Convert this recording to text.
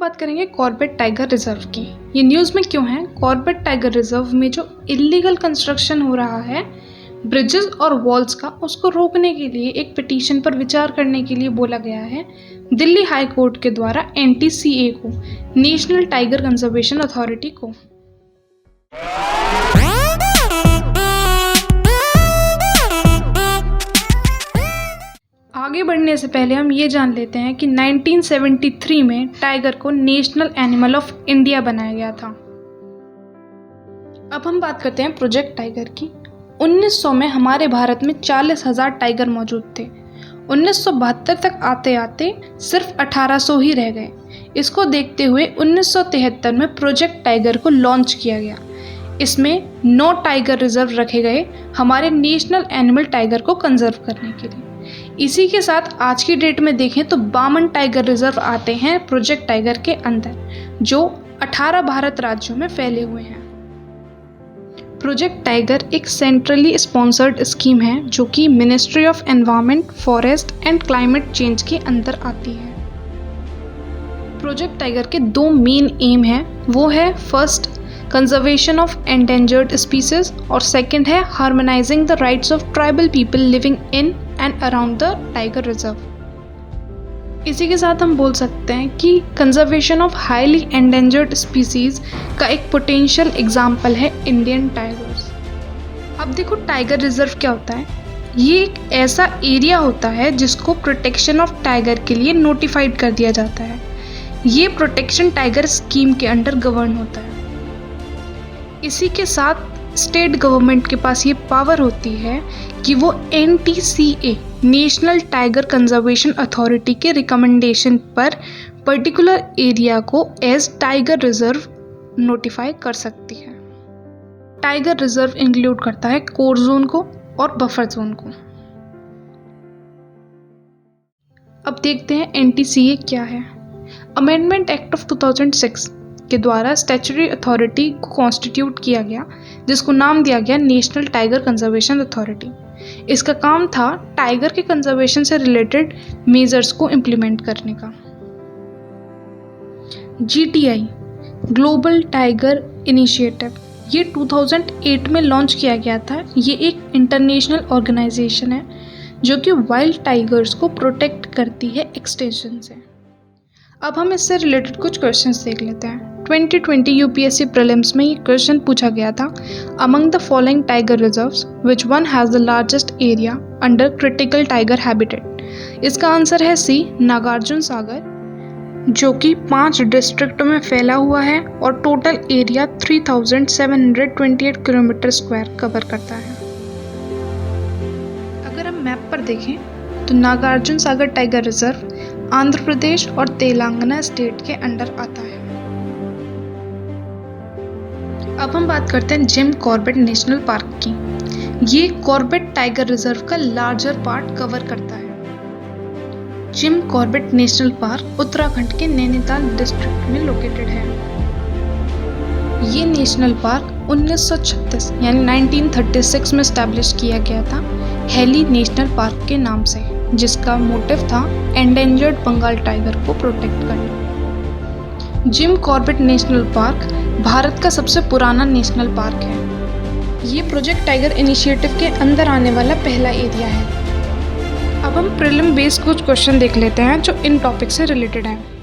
बात करेंगे Corbett tiger reserve की। ये न्यूज़ में क्यों है? कॉर्बेट टाइगर रिजर्व में जो इलीगल कंस्ट्रक्शन हो रहा है ब्रिजेस और वॉल्स का, उसको रोकने के लिए एक पिटीशन पर विचार करने के लिए बोला गया है दिल्ली हाई कोर्ट के द्वारा NTCA को, नेशनल टाइगर कंजर्वेशन अथॉरिटी को। आगे बढ़ने से पहले हम ये जान लेते हैं कि 1973 में टाइगर को नेशनल एनिमल ऑफ इंडिया बनाया गया था। अब हम बात करते हैं प्रोजेक्ट टाइगर की। 1900 में हमारे भारत में 40,000 टाइगर मौजूद थे। 1972 तक आते आते सिर्फ 1800 ही रह गए। इसको देखते हुए 1973 में प्रोजेक्ट टाइगर को लॉन्च किया गया। इसमें 9 टाइगर रिजर्व रखे गए हमारे नेशनल एनिमल टाइगर को कंजर्व करने के लिए। इसी के साथ आज की डेट में देखें तो 52 टाइगर रिजर्व आते हैं प्रोजेक्ट टाइगर के अंदर, जो 18 भारत राज्यों में फैले हुए हैं। प्रोजेक्ट टाइगर एक सेंट्रली स्पॉन्सर्ड स्कीम है जो कि ministry of environment, forest and climate change के अंदर आती है। प्रोजेक्ट टाइगर के 2 मेन एम हैं, वो है first conservation of endangered species और सेकंड है harmonising the rights of tribal people living in and around the tiger reserve. इसी के साथ हम बोल सकते हैं कि conservation of highly endangered species का एक पोटेंशियल एग्जाम्पल है इंडियन टाइगर्स। अब देखो टाइगर रिजर्व क्या होता है। ये एक ऐसा एरिया होता है जिसको प्रोटेक्शन ऑफ टाइगर के लिए नोटिफाइड कर दिया जाता है। ये प्रोटेक्शन टाइगर स्कीम के अंडर गवर्न होता है। इसी के साथ स्टेट गवर्नमेंट के पास ये पावर होती है कि वो NTCA national tiger conservation authority के रिकमेंडेशन पर पर्टिकुलर एरिया को एज टाइगर रिजर्व नोटिफाई कर सकती है। टाइगर रिजर्व इंक्लूड करता है कोर जोन को और बफर जोन को। अब देखते हैं NTCA क्या है। अमेंडमेंट एक्ट ऑफ 2006 के द्वारा स्टैट्यूटरी अथॉरिटी को कॉन्स्टिट्यूट किया गया, जिसको नाम दिया गया नेशनल टाइगर कंजर्वेशन अथॉरिटी। इसका काम था टाइगर के कंजर्वेशन से रिलेटेड मेजर्स को इम्प्लीमेंट करने का। GTI ग्लोबल टाइगर इनिशिएटिव ये 2008 में लॉन्च किया गया था। ये एक इंटरनेशनल ऑर्गेनाइजेशन है जो कि वाइल्ड टाइगर्स को प्रोटेक्ट करती है एक्सटेंशन से। अब हम इससे रिलेटेड कुछ क्वेश्चंस देख लेते हैं। 2020 UPSC प्रीलिम्स में ये क्वेश्चन पूछा गया था, among the following tiger reserves which one has the largest area under critical tiger habitat. इसका आंसर है C नागार्जुन सागर, जो कि 5 डिस्ट्रिक्ट में फैला हुआ है और total area 3728 kilometre square cover करता है। अगर हम मैप पर देखें तो नागार्जुन सागर टाइगर रिजर्व आंध्र प्रदेश और तेलंगाना स्टेट के अंडर आता है। अब हम बात करते हैं जिम कॉर्बेट नेशनल पार्क की। ये कॉर्बेट टाइगर रिजर्व का लार्जर पार्ट कवर करता है। Jim Corbett national park Uttarakhand के नैनीताल डिस्ट्रिक्ट में लोकेटेड है। ये नेशनल पार्क 1936 यानी 1936 में स्टैब्लिश किया गया था हेली नेशनल पार्क के नाम से, जिसका मोटिव था एंडेंजर्ड बंगाल टाइगर को प्रोटेक्ट करना। Jim Corbett national park Bharat का सबसे पुराना नेशनल पार्क है। ये प्रोजेक्ट टाइगर इनिशिएटिव के अंदर आने वाला पहला एरिया है। अब हम प्रीलिम बेस्ड कुछ क्वेश्चन देख लेते हैं जो इन टॉपिक से रिलेटेड हैं।